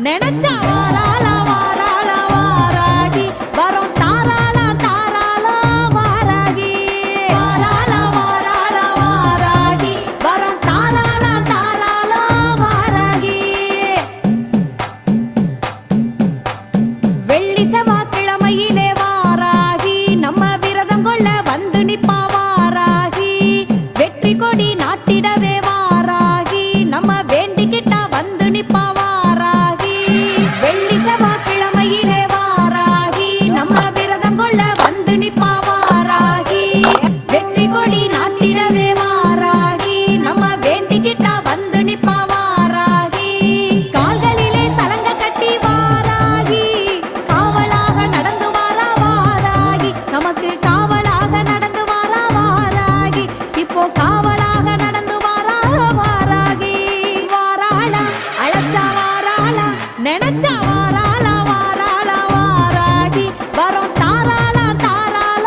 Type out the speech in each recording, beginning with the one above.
நினைச்சா வாராள வாராள வாராகி வரும் தாராள தாராள வாராகி வாராள வாராள வாராகி வரும் தாராள தாராள வாராகி வெள்ளி செவ்வாய்க்கிழமையிலே வாராகி நம்ம விரதம் கொள்ள வந்து நிப்பா வாராகி வெற்றி கொடி நாட்டிடவே வாராகி நம்ம வேண்டிக்கிட்டா வந்து நிப்பா வாராகி வெள்ளி செவ்வாய்க்கிழமையிலே வாராகி நம்ம விரதம் கொள்ள வந்து நிப்பா வாராகி வெற்றி கொடி நாட்டிடவே வாராகி நம்ம வேண்டிக்கிட்டா வந்து நிப்பா வாராகி கால்களிலே சலங்க கட்டி வாராகி காவலாக நடந்து வாரா வாராகி நமக்கு காவலாக நடந்து வாரா வாராகி இப்போ காவலாக நடந்து வாரா வாராகி வாராள அழைச்சா வாராள நினைச்சா வாராள வாராள வாராகி வரும் தாராள தாராள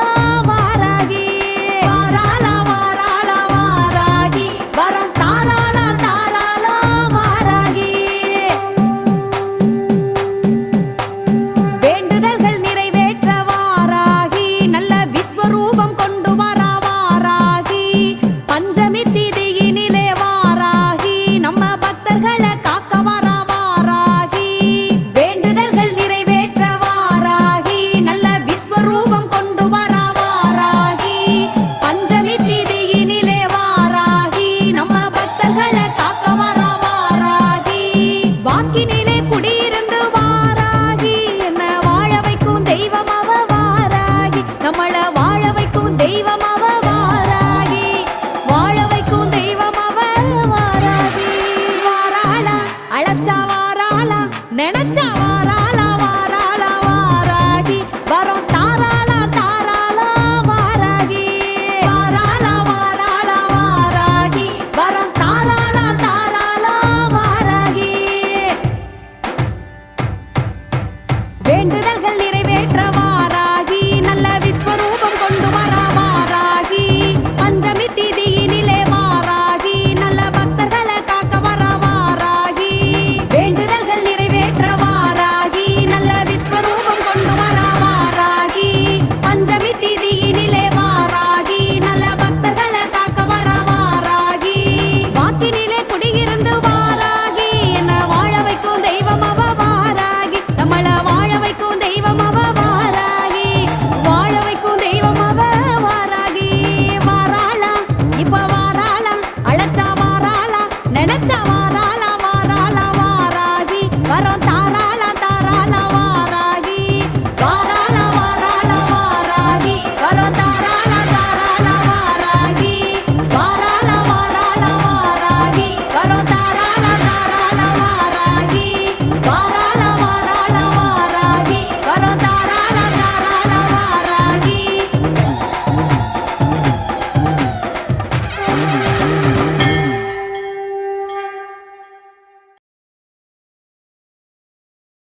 வாராகி வாராள வாராள வாராகி வரும் தாராள தாராள வாராகி வேண்டுதல்கள் நிறைவேற்ற வாராகி நல்ல விஸ்வரூபம் கொண்டு வரா வாராகி பஞ்சமி திதியினிலே வாராகி நம்ம பக்தர்களை காக்க வரா வாராகி வேண்டுதல்கள் நிறைவேற்ற வாராகி நல்ல விஸ்வரூபம் கொண்டு வரா வாராகி பஞ்சமி திதியினிலே வாராகி நம்ம பக்தர்களை காக்க வரா வாராகி வாக்கினிலே குடியிருந்து வாராகி என்ன வாழ வைக்கும் தெய்வம் அவ வாராகி நம்மள வாழ வைக்கும் தெய்வம் அவ வாராகி வாழ வைக்கும் தெய்வம் அவ வாராகி வாராள அழைச்சா வாராள நினைச்சா வாராள வாராள வாராகி வரும் தாராள தாராள வாராகி வாராள வாராள வாராகி வரும் தாராள தாராள வாராகி வேண்டுதல்கள் நிறைவேற்ற வாராகி நல்ல விஸ்வரூபம் கொண்டு வரா வாராகி பஞ்சமி திதியினிலே வாராகி நல்ல பக்தர்களை காக்க வரா வாராகி வேண்டுதல்கள் நிறைவேற்ற வாராகி நல்ல விஸ்வரூபம் கொண்டு வரா வாராகி பஞ்சமி திதியினிலே வாராகி நல்ல பக்தர்களை காக்க வரா வாராகி வாக்கினிலே குடியிருந்து வாராகி என்ன வாழ வைக்கும் தெய்வம் அவ வாராகி நம்மள வாழ வைக்கும் தெய்வம் அவ வாராகி வாழ வைக்கும் தெய்வம் அவ வாராகி வாராள இப்ப வாராள அழைச்சா வாராள நினைச்சா வாராள வாராள வாராகி வரும்